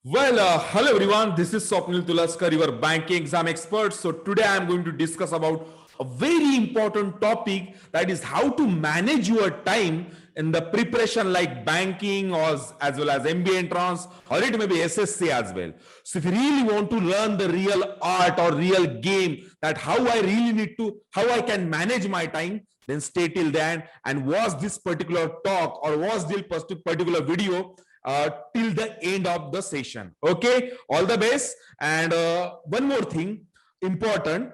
Hello everyone. This is Swapnil Tulaskar, your banking exam expert. So today I am going to discuss about a very important topic, that is how to manage your time in the preparation like banking or as well as MBA entrance, or it may be SSC as well. So if you really want to learn the real art or real game, that how I can manage my time, then stay till then and watch this particular talk or watch this particular video till the end of the session. Okay, all the best. And one more thing important,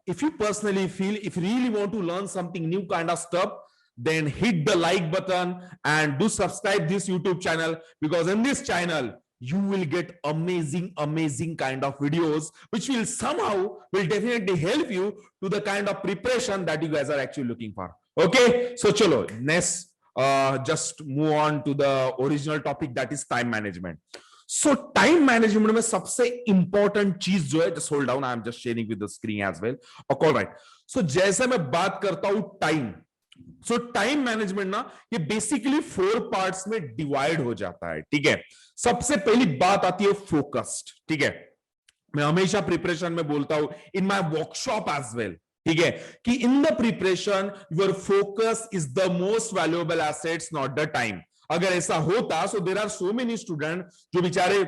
if you personally feel, if you really want to learn something new kind of stuff, then hit the like button and do subscribe this YouTube channel, because in this channel you will get amazing kind of videos which will definitely help you to the kind of preparation that you guys are actually looking for. Okay, so chalo next, just move on to the original topic, that is time management. So time management में सबसे important चीज जो है, just hold down, I am just sharing with the screen as well, all right. So जैसे मैं बात करता हूं टाइम, सो टाइम मैनेजमेंट ना ये बेसिकली 4 पार्ट्स में डिवाइड हो जाता है. ठीक है, सबसे पहली बात आती है फोकस्ड. ठीक है, मैं हमेशा प्रिपरेशन में बोलता हूं, in my workshop as well, ठीक है, कि in the preparation your focus is the most valuable assets, not the time. अगर ऐसा होता, so there are so many student जो बेचारे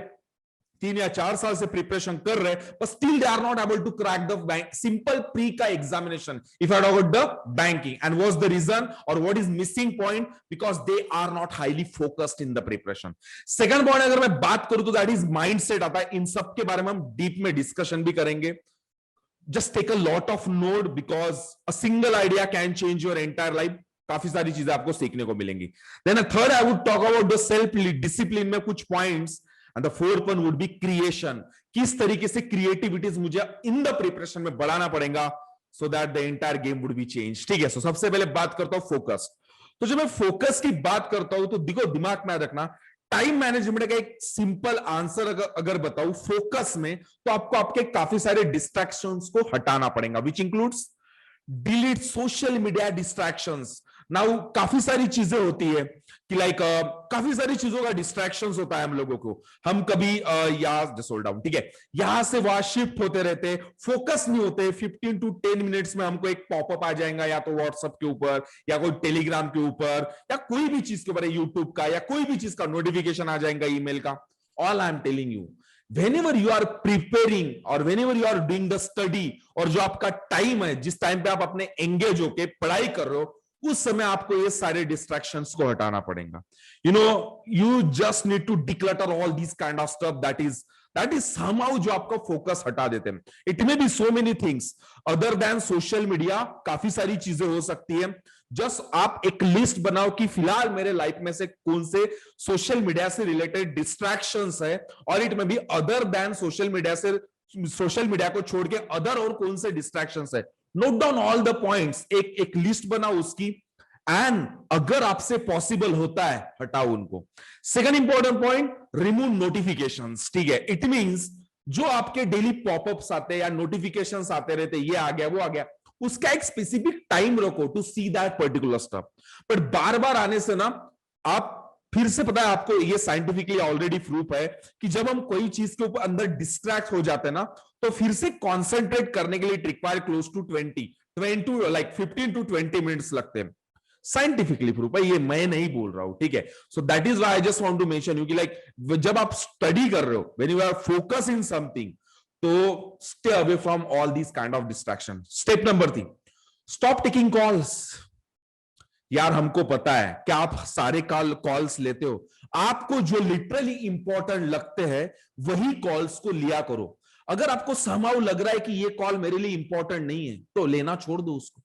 3 या 4 साल से प्रिपरेशन कर रहे हैं, but still they are not able to crack the bank simple pre का examination if I talk about the banking. And what's the reason or what is missing point? Because they are not highly focused in the preparation. Second point अगर मैं बात करूं तो that is mindset आता है. इन सब के बारे में हम डीप में डिस्कशन भी करेंगे. Just take a lot of note because a single idea can change your entire life. काफी सारी चीजें आपको सीखने को मिलेंगी. Then a third I would talk about the self discipline में कुछ points. And the fourth one would be creation. किस तरीके से क्रिएटिविटीज मुझे इन द प्रिपरेशन में बढ़ाना पड़ेगा so that the entire game would be changed. ठीक है, so सबसे पहले बात करता हूं फोकस. तो जब मैं फोकस की बात करता हूं तो देखो, दिमाग में रखना, टाइम मैनेजमेंट का एक सिंपल आंसर अगर बताऊं फोकस में, तो आपको आपके काफी सारे डिस्ट्रैक्शंस को हटाना पड़ेगा, which includes delete social media distractions. Now काफी सारी चीजें होती है कि काफी सारी चीजों का डिस्ट्रैक्शंस होता है हम लोगों को. हम कभी जस्ट होल्ड डाउन, ठीक है, यहां से वहां शिफ्ट होते रहते, फोकस नहीं होते. 15 to 10 मिनट्स में हमको एक पॉपअप आ जाएगा, या तो व्हाट्सएप के ऊपर या कोई टेलीग्राम के ऊपर या कोई भी चीज के ऊपर, यूट्यूब का या कोई भी चीज का नोटिफिकेशन आ जाएगा, ईमेल का. All I am telling you, whenever you are preparing or whenever you are doing the study, और जो आपका टाइम है, जिस टाइम पे आप अपने एंगेज होके पढ़ाई कर रहे हो, उस समय आपको ये सारे डिस्ट्रैक्शंस को हटाना पड़ेगा. You just need to declutter all these kind of stuff that is somehow जो आपका फोकस हटा देते हैं. It may be so many things other than social media. काफी सारी चीजें हो सकती है. जस्ट आप एक लिस्ट बनाओ कि फिलहाल मेरे लाइफ में से कौन से सोशल मीडिया से रिलेटेड डिस्ट्रैक्शंस है, और इट में भी अदर देन सोशल मीडिया को छोड़ के अदर और कौन से डिस्ट्रैक्शंस है. Note down all the points, एक लिस्ट बनाओ उसकी, एंड अगर आपसे पॉसिबल होता है हटाओ उनको. Second important point, remove notifications. ठीक है, इट मींस जो आपके डेली पॉपअप्स आते हैं या नोटिफिकेशंस आते रहते, ये आ गया वो आ गया, उसका एक स्पेसिफिक टाइम रखो to see that particular stuff. But बार बार आने से ना, आप फिर से, पता है आपको, ये साइंटिफिकली ऑलरेडी प्रूफ है कि जब हम कोई चीज के ऊपर अंदर डिस्ट्रैक्ट हो जाते हैं ना, तो फिर से कॉन्सेंट्रेट करने के लिए it require close to 15 to 20 minutes लगते हैं. साइंटिफिकली प्रूफ है, ये मैं नहीं बोल रहा हूं. ठीक है, so that is why I just want to mention you कि जब आप स्टडी कर रहे हो, when you are focus in something, तो stay away from all this kind of distraction. Step number 3, stop taking calls. यार हमको पता है कि आप सारे कॉल्स लेते हो, आपको जो लिटरली इंपॉर्टेंट लगते हैं वही कॉल्स को लिया करो. अगर आपको समहाउ लग रहा है कि ये कॉल मेरे लिए इंपॉर्टेंट नहीं है, तो लेना छोड़ दो उसको.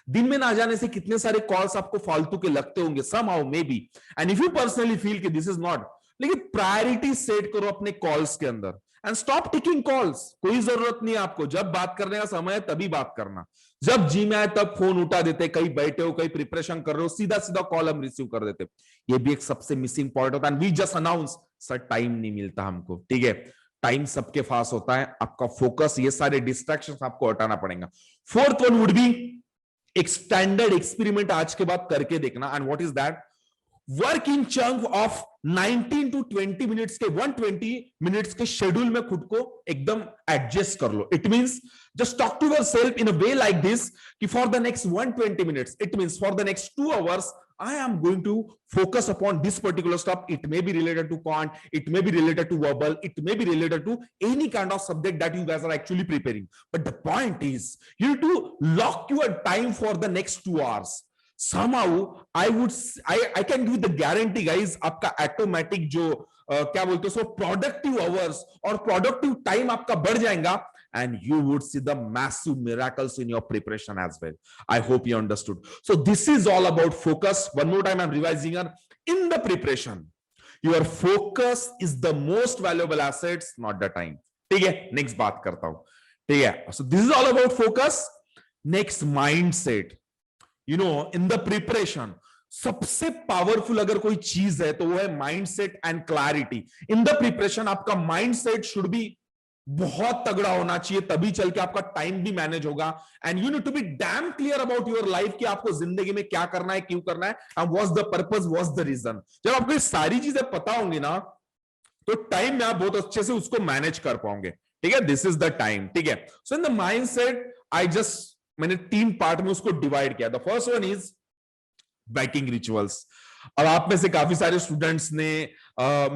दिन में ना जाने से कितने सारे कॉल्स आपको फालतू के लगते होंगे, somehow may be, and if you personally feel कि दिस इज नॉट, लेकिन प्रायोरिटी सेट करो अपने कॉल्स के अंदर एंड स्टॉप टेकिंग कॉल्स. कोई जरूरत नहीं है आपको, जब बात करने का समय है तभी बात करना. जब जी में आए तब फोन उठा देते, कहीं बैठे हो, कहीं प्रिपरेशन कर रहे हो, सीधा सीधा कॉल हम रिसीव कर देते. ये भी एक सबसे मिसिंग पॉइंट होता है. We just announce, sir time नहीं मिलता हमको. ठीक है, टाइम सबके पास होता है, आपका फोकस, ये सारे डिस्ट्रैक्शंस आपको हटाना पड़ेगा. फोर्थ वन वुड बी एक स्टैंडर्ड एक्सपेरिमेंट आज के बाद करके देखना. And what is that? Work in chunk of 19 to 20 minutes के 120 मिनट्स के शेड्यूल में खुद को एकदम एडजस्ट कर लो. It means just talk to yourself in a way like this कि for the next 120 minutes, it means for the next 2 hours I am going to focus upon this particular stuff. It may be related to quant, it may be related to verbal, it may be related to any kind of subject that you guys are actually preparing. But the point is, you need to lock your time for the next 2 hours. Somehow I can give the guarantee guys, आपका automatic जो क्या बोलते हो, productive hours और productive time आपका बढ़ जाएगा, and you would see the massive miracles in your preparation as well. I hope you understood. So this is all about focus. One more time I'm revising here. In the preparation, your focus is the most valuable assets, not the time. ठीक है, next बात करता हूं. ठीक है, so this is all about focus. Next, mindset. You know, in the preparation, सबसे powerful अगर कोई चीज है तो वो है mindset and clarity. In the preparation आपका माइंडसेट शुड बी बहुत तगड़ा होना चाहिए, तभी चल के आपका टाइम भी मैनेज होगा. And you need to be damn clear about your life कि आपको जिंदगी में क्या करना है, क्यों करना है, and what's the purpose, what's the reason. जब आपको ये सारी चीजें पता होंगी ना, तो टाइम में आप बहुत अच्छे से उसको मैनेज कर पाओगे. ठीक है, दिस इज द टाइम. ठीक है, सो इन द माइंडसेट मैंने 3 पार्ट में उसको डिवाइड किया. The first one is banking rituals. अब आप में से काफी सारे स्टूडेंट्स ने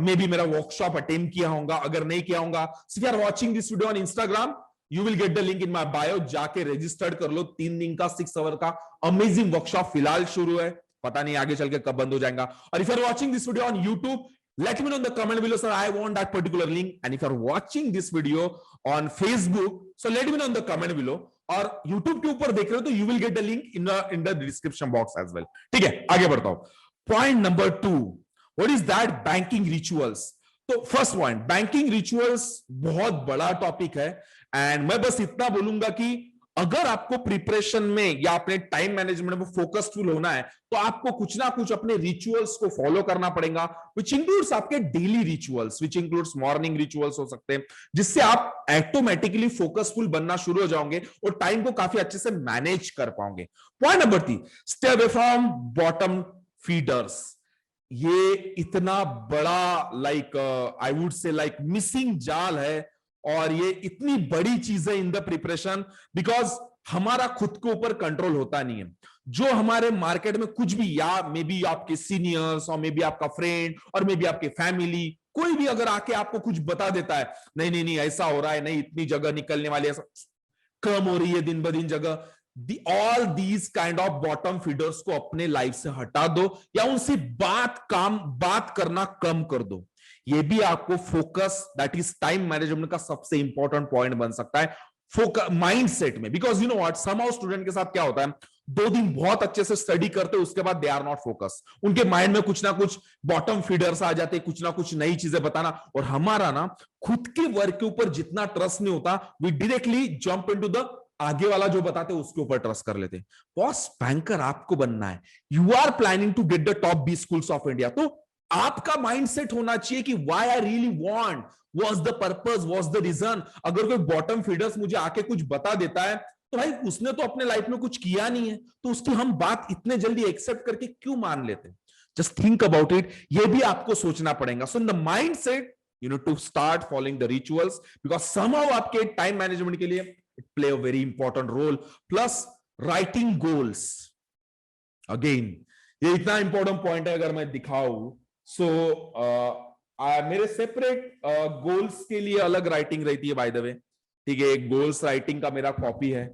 मे बी मेरा वर्कशॉप अटेंड किया होगा. अगर नहीं किया होगा, if you are watching this video on Instagram, you will get the link in my bio. जाके रजिस्टर्ड कर लो. 3 दिन का 6 आवर का अमेजिंग वर्कशॉप फिलहाल शुरू है, पता नहीं आगे चल के कब बंद हो जाएगा. और if you are watching this video on YouTube, let me know in the comment below, sir, I want that particular link. And if you're watching this video on Facebook, so let me know in the comment below. और YouTube के ऊपर देख रहे हो तो you will get the link in the description box as well. ठीक है, आगे बढ़ता हूं. Point number 2, what is that? Banking rituals. तो फर्स्ट पॉइंट, बैंकिंग रिचुअल्स बहुत बड़ा टॉपिक है. एंड मैं बस इतना बोलूंगा कि अगर आपको प्रिपरेशन में या अपने टाइम मैनेजमेंट में फोकसफुल होना है, तो आपको कुछ ना कुछ अपने रिचुअल्स को फॉलो करना पड़ेगा, विच इंक्लूड्स आपके daily rituals, which includes morning rituals हो सकते हैं, जिससे आप ऑटोमेटिकली फोकसफुल बनना शुरू हो जाओगे और टाइम को काफी अच्छे से मैनेज कर पाओगे. Point number 3, stay away from bottom feeders. ये इतना बड़ा आई वुड से मिसिंग जाल है, और ये इतनी बड़ी चीज है इन द प्रिपरेशन, बिकॉज हमारा खुद के ऊपर कंट्रोल होता नहीं है. जो हमारे मार्केट में कुछ भी, या मे बी आपके सीनियर्स और मे बी आपका फ्रेंड और मे बी आपके फैमिली, कोई भी अगर आके आपको कुछ बता देता है, नहीं नहीं नहीं ऐसा हो रहा है, नहीं इतनी जगह निकलने वाली, ऐसा कम हो रही है दिन ब दिन जगह, all these kind of bottom feeders को अपने लाइफ से हटा दो, या उनसे बात करना कम कर दो. ये भी आपको focus, that is time management का सबसे इंपॉर्टेंट पॉइंट बन सकता है फोकस माइंडसेट में. Because you know what, somehow student के साथ क्या होता है, 2 दिन बहुत अच्छे से स्टडी करते, उसके बाद दे आर नॉट फोकस. उनके माइंड में कुछ ना कुछ बॉटम फीडर्स आ जाते, कुछ ना कुछ नई चीजें बताना, और हमारा ना खुद के वर्क के ऊपर जितना ट्रस्ट नहीं होता, we directly jump into the आगे वाला जो बताते हैं उसके ऊपर ट्रस्ट कर लेते. बॉस, बैंकर आपको बनना है, you are planning to get the top 20 schools of India, तो आपका माइंडसेट होना चाहिए कि why I really want, what's the purpose, what's the reason. अगर कोई बॉटम फीडर्स मुझे आके कुछ बता देता है, तो भाई उसने तो अपने लाइफ में कुछ किया नहीं है, तो उसकी हम बात इतने जल्दी एक्सेप्ट करके क्यों मान लेते हैं. Just think about it. ये भी आपको सोचना पड़ेगा. So in the mindset you need to start following the rituals, because somehow आपके टाइम मैनेजमेंट के लिए it play a very important role. Plus writing goals, again ये इतना इंपॉर्टेंट पॉइंट है. अगर मैं दिखाऊं, सो मेरे सेपरेट गोल्स के लिए अलग राइटिंग रहती है, बाय द वे. ठीक है, एक गोल्स राइटिंग का मेरा कॉपी है,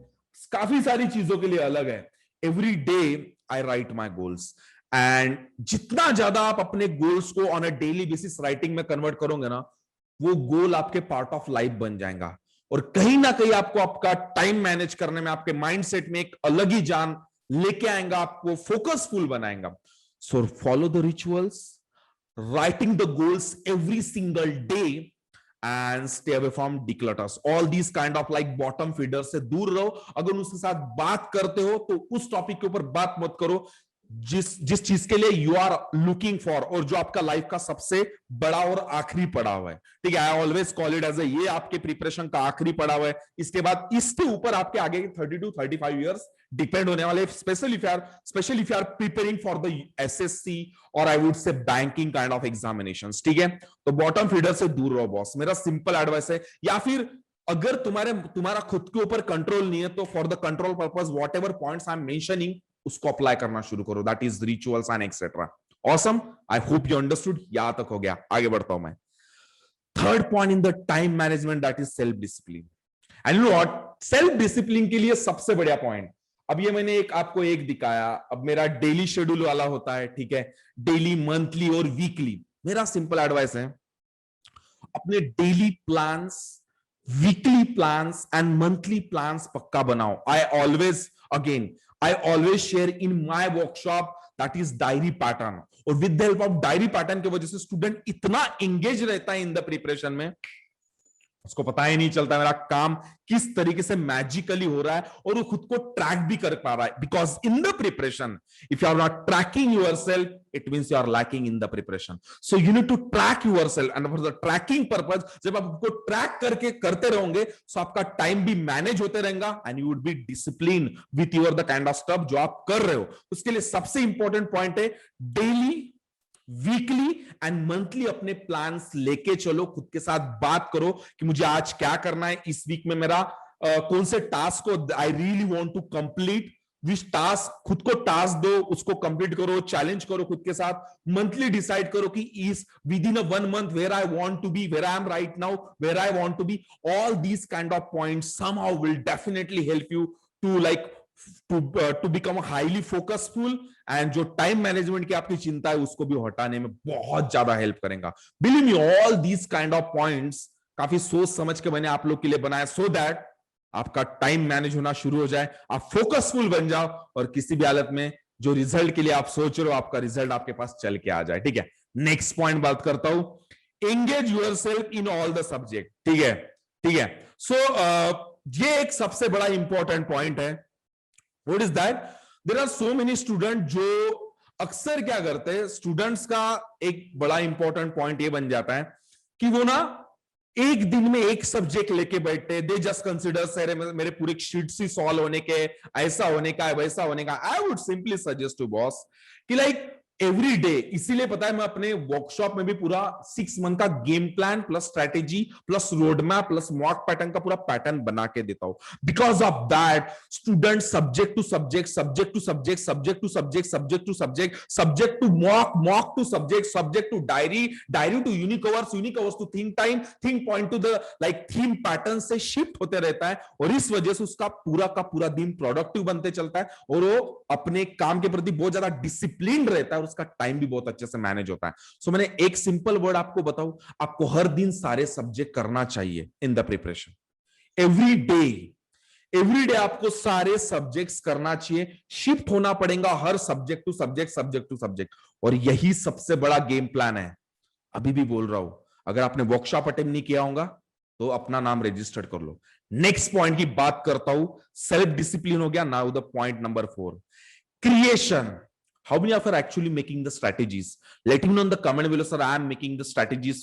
काफी सारी चीजों के लिए अलग है. Every day I right my goals, and जितना ज्यादा आप अपने गोल्स को on a daily basis writing में कन्वर्ट करोगे ना, वो गोल आपके पार्ट ऑफ लाइफ बन जाएगा, और कहीं ना कहीं आपको आपका टाइम मैनेज करने में, आपके माइंडसेट में एक अलग ही जान लेके आएगा, आपको फोकसफुल बनाएगा. So follow the rituals, writing the goals every single day, and stay away from declutters. All these kind of bottom feeders से दूर रहो. अगर उसके साथ बात करते हो तो उस टॉपिक के ऊपर बात मत करो. जिस चीज के लिए यू आर लुकिंग फॉर, और जो आपका लाइफ का सबसे बड़ा और आखिरी पड़ाव है, ठीक है। I always call it as ये आपके प्रिपरेशन का आखिरी पड़ाव है। इसके बाद इसके ऊपर आपके आगे 30 to 35 इयर्स डिपेंड होने वाले, specially if you are preparing for the SSC और I would say banking kind of examinations, ठीक है। तो बॉटम फीडर से दूर रहो बॉस, मेरा सिंपल एडवाइस है। या फिर अगर तुम्हारा खुद के ऊपर कंट्रोल नहीं है, तो for the control purpose what ever points I am mentioning, उसको अप्लाई करना शुरू करो। That is rituals and etcetera. Awesome, I hope you understood. यहां तक हो गया, आगे बढ़ता हूं मैं। Third point in the time management, that is self discipline. And you know what, self discipline के लिए सबसे बढ़िया पॉइंट, अब ये मैंने आपको एक दिखाया। अब मेरा डेली शेड्यूल वाला होता है, ठीक है, डेली, मंथली और वीकली। मेरा सिंपल एडवाइस है, अपने daily plans, weekly plans and monthly plans पक्का बनाओ। I always share in my workshop that is diary pattern, और with the help of diary pattern की वजह से स्टूडेंट इतना एंगेज रहता है इन द प्रिपरेशन में, उसको पता ही नहीं चलता मेरा काम किस तरीके से मैजिकली हो रहा है, और वो खुद को ट्रैक भी कर पा रहा है। Because in the preparation if you are not tracking yourself, it means you are lacking in the preparation. So you need to track yourself, and for the tracking purpose, जब आप उसको ट्रैक करके करते रहोगे, सो आपका टाइम भी manage होते रहेगा and you would be discipline with your the kind of stuff जो आप कर रहे हो। उसके लिए सबसे इंपॉर्टेंट पॉइंट है, डेली, वीकली एंड मंथली अपने प्लान्स लेके चलो। खुद के साथ बात करो कि मुझे आज क्या करना है, इस वीक में मेरा कौन से टास्क को I really want to complete, which task, खुद को टास्क दो, उसको कंप्लीट करो, चैलेंज करो खुद के साथ। मंथली डिसाइड करो कि इस within a 1 month where I want to be, where I am right now, where I want to be. All these kind of points somehow will definitely help you to to become highly focusful, and जो time management की आपकी चिंता है उसको भी हटाने में बहुत ज्यादा हेल्प करेगा। Believe me, all these kind of points काफी सोच समझ के मैंने आप लोग के लिए बनाया, सो दैट आपका टाइम मैनेज होना शुरू हो जाए, आप फोकसफुल बन जाओ, और किसी भी हालत में जो रिजल्ट के लिए आप सोच रहे हो, आपका रिजल्ट आपके पास चल के आ जाए, ठीक है। नेक्स्ट पॉइंट बात करता हूं, engage yourself in all the subject, ठीक है, ठीक है। सो ये एक सबसे बड़ा इंपॉर्टेंट पॉइंट है। What is that? There are so many students जो अक्सर क्या करते हैं, स्टूडेंट्स का एक बड़ा इंपॉर्टेंट पॉइंट ये बन जाता है कि वो ना एक दिन में एक सब्जेक्ट लेके बैठते, दे जस्ट कंसिडर मेरे पूरे शीट्स ही सॉल्व होने के, ऐसा होने का, वैसा होने का। I would simply suggest to boss कि लाइक एवरी डे, इसीलिए पता है मैं अपने वर्कशॉप में भी पूरा 6 मंथ का game plan plus strategy plus road map plus mock pattern का पूरा पैटर्न बना के देता हूं। Because of that student subject to subject, subject to subject, subject to subject, subject to subject, subject to mock, mock to subject, subject to diary, diary to unique hours, unique hours to think time, think point to the like theme pattern से shift होते रहता है, और इस वजह से उसका पूरा का पूरा दिन प्रोडक्टिव बनते चलता है, और वो अपने काम के प्रति बहुत ज्यादा डिसिप्लिन रहता है, उसका टाइम भी बहुत अच्छे से मैनेज होता है। सो मैंने एक सिंपल वर्ड आपको बताऊं, आपको हर दिन सारे सब्जेक्ट करना चाहिए in the preparation. Every day आपको सारे सब्जेक्ट्स करना चाहिए, शिफ्ट होना पड़ेगा हर subject to subject, subject to subject, और यही सबसे बड़ा गेम प्लान है। अभी भी बोल रहा हूं, अगर आपने वर्कशॉप अटेंड नहीं किया होगा तो अपना नाम रजिस्टर्ड कर लो। नेक्स्ट पॉइंट की बात करता हूं, सेल्फ डिसिप्लिन हो गया। Now the point number 4, creation. How many of you are actually making the strategies? Let me know in the comment below, sir, I am making the strategies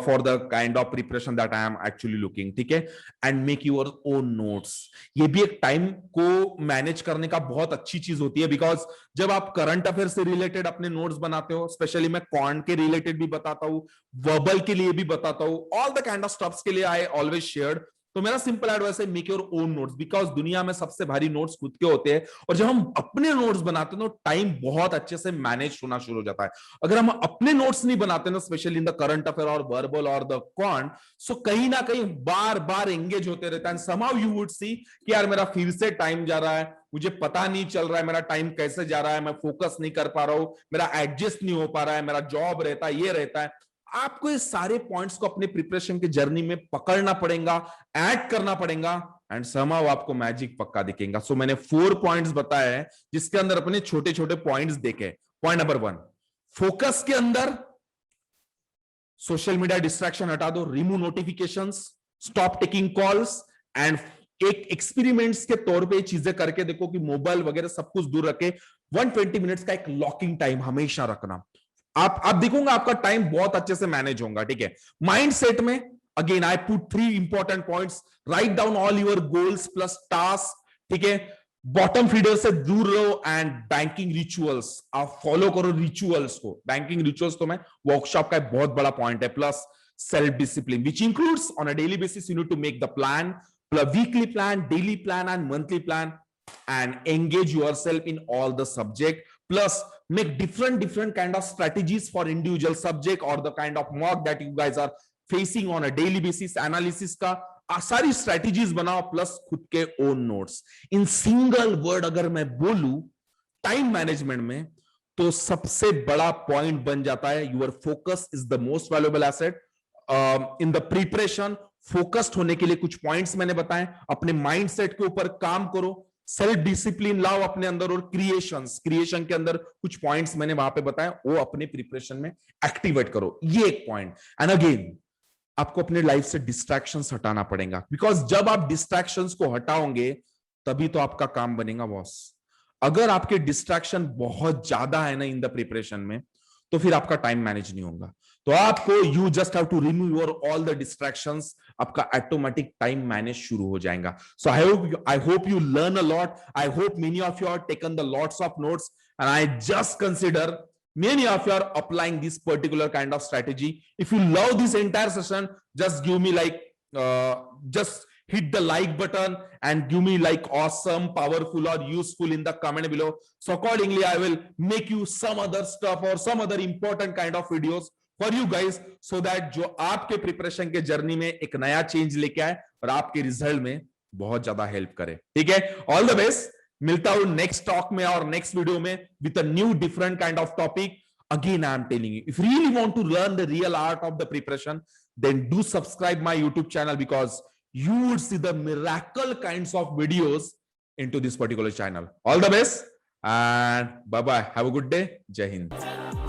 for the kind of preparation that I am actually looking, ठीक है। and make your own notes. ये भी एक time को manage करने का बहुत अच्छी चीज होती है, बिकॉज जब आप करंट अफेयर से रिलेटेड अपने नोट्स बनाते हो, स्पेशली मैं क्वांट के रिलेटेड भी बताता हूँ, वर्बल के लिए भी बताता हूँ, all the kind of stuffs के लिए आई ऑलवेज शेयर्ड। तो मेरा सिंपल एडवाइस है, make your own notes, because दुनिया में सबसे भारी नोट्स खुद के होते हैं, और जब हम अपने नोट्स बनाते हैं तो टाइम बहुत अच्छे से मैनेज होना शुरू हो जाता है। अगर हम अपने नोट्स नहीं बनाते ना, specially in the current affair और वर्बल और द क्वांट, सो कहीं ना कहीं बार बार एंगेज होते रहता है, समहाउ यू वुड सी कि यार मेरा फिर से टाइम जा रहा है, मुझे पता नहीं चल रहा है मेरा टाइम कैसे जा रहा है, मैं फोकस नहीं कर पा रहा हूं, मेरा एडजस्ट नहीं हो पा रहा है, मेरा जॉब रहता है, ये रहता है। आपको ये सारे पॉइंट्स को अपने प्रिपरेशन की जर्नी में पकड़ना पड़ेगा, ऐड करना पड़ेगा, एंड समहाउ आपको मैजिक पक्का दिखेगा। सो मैंने 4 पॉइंट्स बताए हैं, जिसके अंदर अपने छोटे छोटे पॉइंट्स देखे। पॉइंट नंबर 1, फोकस के अंदर सोशल मीडिया डिस्ट्रैक्शन हटा दो, remove notifications, stop taking calls, and एक एक्सपेरिमेंट्स के तौर पे चीजें करके देखो कि मोबाइल वगैरह सब कुछ दूर रखे, 120 मिनट्स का एक लॉकिंग टाइम हमेशा रखना। आप देखोगे आपका टाइम बहुत अच्छे से मैनेज होगा। ठीक है, माइंड सेट में again I put 3 important points, write down all your goals plus task. ठीक है, बॉटम फीडर से दूर रहो एंड बैंकिंग रिचुअल्स आप फॉलो करो। रिचुअल्स को, बैंकिंग रिचुअल्स तो मैं वर्कशॉप का एक बहुत बड़ा पॉइंट है। Plus self discipline which includes on a daily basis you need to make the plan, weekly plan, daily plan and monthly plan, and engage yourself in all the subject, plus make different kind of strategies for individual subject or the kind of mock that you guys are facing on a daily basis, analysis का सारी strategies बनाओ, plus खुद के own notes. In single word अगर मैं बोलूं time management में, तो सबसे बड़ा पॉइंट बन जाता है your focus is the most valuable asset in the preparation. Focused होने के लिए कुछ पॉइंट्स मैंने बताए, अपने माइंडसेट के ऊपर काम करो, सेल्फ डिसिप्लिन लाओ अपने अंदर, और क्रिएशन के अंदर कुछ पॉइंट्स मैंने वहां पे बताए, वो अपने प्रिपरेशन में एक्टिवेट करो। ये एक पॉइंट। एंड अगेन आपको अपने लाइफ से डिस्ट्रैक्शंस हटाना पड़ेगा, बिकॉज जब आप डिस्ट्रैक्शंस को हटाओगे तभी तो आपका काम बनेगा बॉस। अगर आपके डिस्ट्रैक्शन बहुत ज्यादा है ना इन द प्रिपरेशन में, तो फिर आपका टाइम मैनेज नहीं होगा। तो आपको you just have to remove your all the distractions, आपका ऑटोमेटिक टाइम मैनेज शुरू हो जाएगा। So I hope you learn a lot. I hope many of you are taken the lots of notes and I just consider many of you are applying this particular kind of strategy. If you love this entire session, just give me like just hit the like button and give me like awesome, powerful or useful in the comment below. So accordingly I will make you some other stuff or some other important kind of videos for you guys, so that जो आपके preparation के journey में एक नया change लेके आए और आपके रिजल्ट में बहुत ज्यादा हेल्प करे। ठीक है, ऑल द बेस्ट। मिलता हूं नेक्स्ट टॉक में और नेक्स्ट वीडियो में with a new different kind of topic. Again, I am telling you, if you really want to learn the real art of the preparation, then do subscribe my YouTube channel, because you would see the miracle kinds of videos into this particular channel. All the best and bye bye. Have a good day. Jai Hind.